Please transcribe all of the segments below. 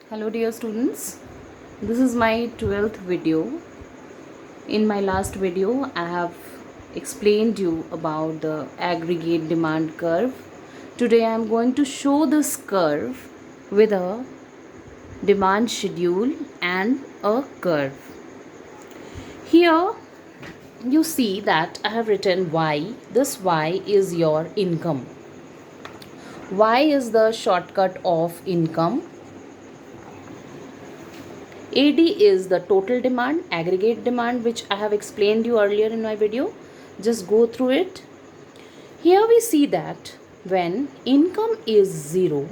Hello dear students, this is my 12th video. In my last video I have explained you about the aggregate demand curve. Today I am going to show this curve with a demand schedule and a curve. Here you see that I have written Y. This Y is your income. Y is the shortcut of income. AD is the total demand, aggregate demand, which I have explained you earlier in my video. Just go through it. Here we see that when income is 0,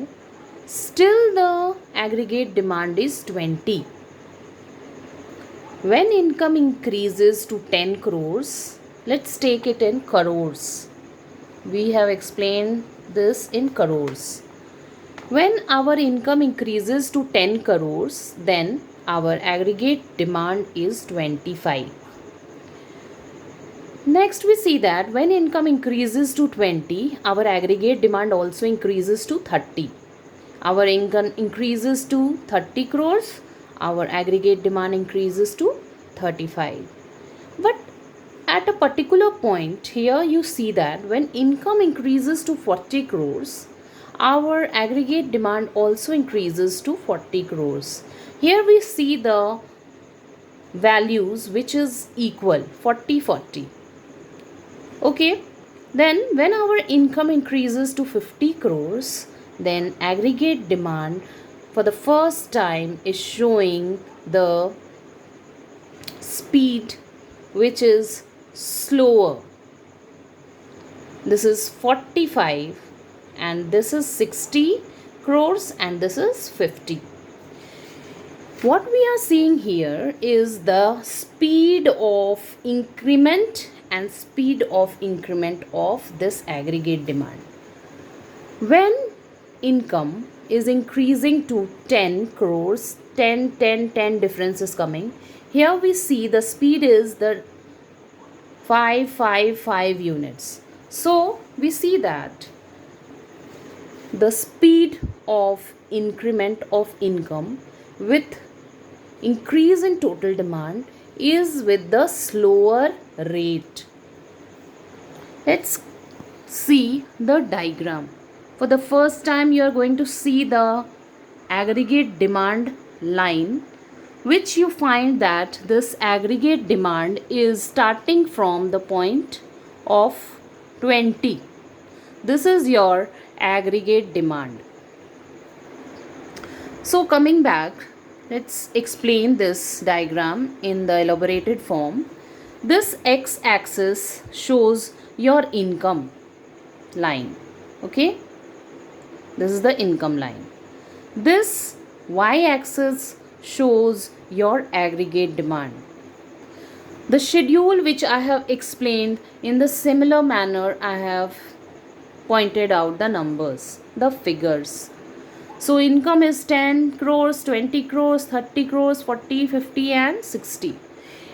still the aggregate demand is 20. When income increases to 10 crores, let's take it in crores. We have explained this in crores. When our income increases to 10 crores, then our aggregate demand is 25. Next we see that when income increases to 20, our aggregate demand also increases to 30. Our income increases to 30 crores, our aggregate demand increases to 35. But at a particular point here you see that when income increases to 40 crores, our aggregate demand also increases to 40 crores. Here we see the values which is equal 40. Okay, then when our income increases to 50 crores, then aggregate demand for the first time is showing the speed which is slower. This is 45 and this is 60 crores and this is 50. What we are seeing here is the speed of increment and speed of increment of this aggregate demand. When income is increasing to 10 crores, 10 difference is coming. Here we see the speed is the 5 units. So we see that the speed of increment of income with increase in total demand is with the slower rate. Let's see the diagram. For the first time you are going to see the aggregate demand line, which you find that this aggregate demand is starting from the point of 20. This is your aggregate demand. So coming back, let's explain this diagram in the elaborated form. This x-axis shows your income line. Okay, this is the income line. This y-axis shows your aggregate demand. The schedule which I have explained in the similar manner, I have pointed out the numbers, the figures. So income is 10 crores, 20 crores, 30 crores, 40, 50 and 60.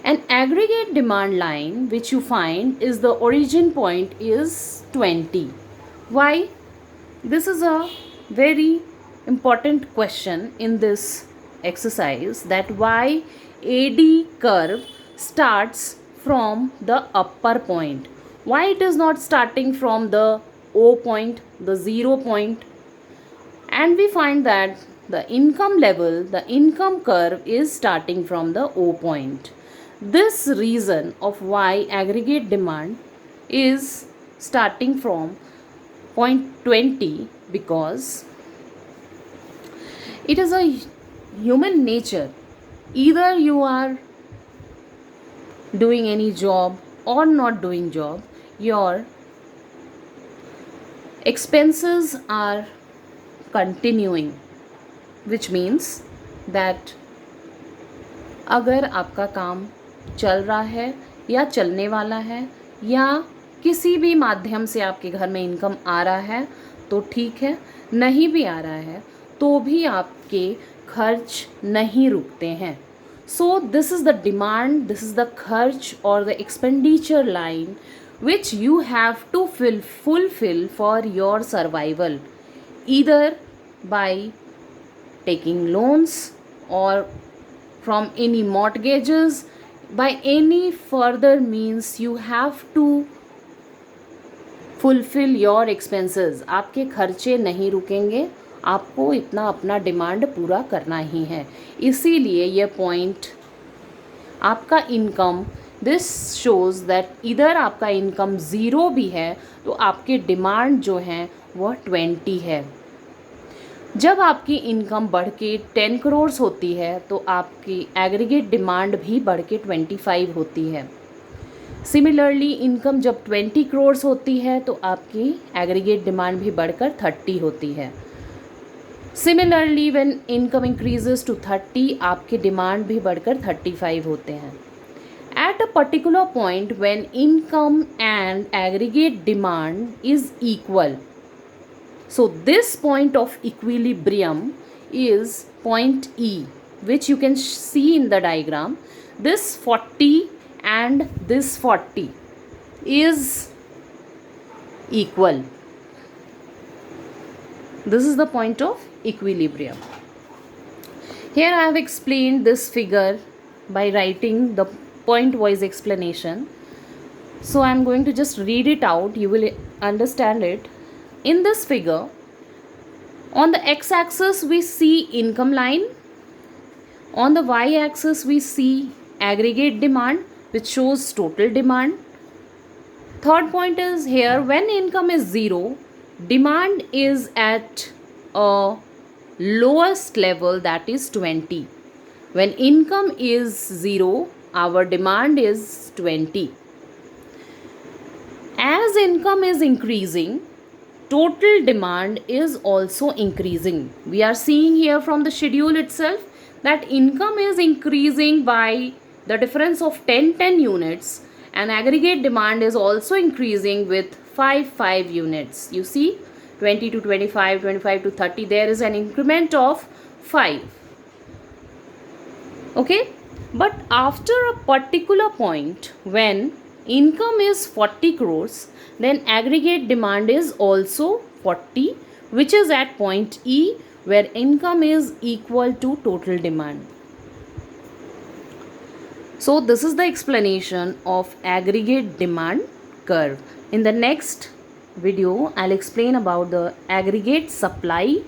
An aggregate demand line which you find is the origin point is 20. Why? This is a very important question in this exercise, that why AD curve starts from the upper point. Why it is not starting from the O point, the 0 point? And we find that the income level, the income curve is starting from the O point. This reason of why aggregate demand is starting from point 20, because it is a human nature. Either you are doing any job or not doing job, your expenses are continuing, which means that अगर आपका काम चल रहा है या चलने वाला है या किसी भी माध्यम से आपके घर में इनकम आ रहा है तो ठीक है, नहीं भी आ रहा है तो भी आपके खर्च नहीं रुकते हैं. So this is the demand, this is the खर्च और the expenditure line which you have to fulfill for your survival, either by taking loans or from any mortgages. By any further means you have to fulfill your expenses. आपके खर्चे नहीं रुकेंगे, आपको इतना अपना demand पूरा करना ही है. इसीलिए ये पॉइंट आपका इनकम, दिस शोज़ दैट इधर आपका इनकम ज़ीरो भी है तो आपके डिमांड जो है वह 20 है. जब आपकी इनकम बढ़ के 10 करोड़ होती है तो आपकी एग्रीगेट डिमांड भी बढ़ के 25 होती है. सिमिलरली इनकम जब 20 करोड़ होती है तो आपकी एग्रीगेट डिमांड भी बढ़कर 30 होती है. Similarly when income increases to 30, आपके डिमांड भी बढ़कर 35 होते हैं. At a particular point when income and aggregate demand is equal, so this point of equilibrium is point E, which you can see in the diagram. This 40 and this 40 is equal. This is the point of equilibrium. Here I have explained this figure by writing the point wise explanation. So I am going to just read it out. You will understand it. In this figure, on the x-axis we see income line, on the y-axis we see aggregate demand which shows total demand. Third point is here, when income is 0, demand is at a lowest level, that is 20. When income is 0, our demand is 20. As income is increasing, total demand is also increasing. We are seeing here from the schedule itself that income is increasing by the difference of 10 units and aggregate demand is also increasing with 5 units. You see, 20 to 25, 25 to 30, there is an increment of 5. Okay, but after a particular point when income is 40 crores, then aggregate demand is also 40, which is at point E, where income is equal to total demand. So this is the explanation of aggregate demand curve. In the next video, I'll explain about the aggregate supply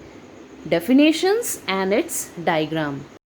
definitions and its diagram.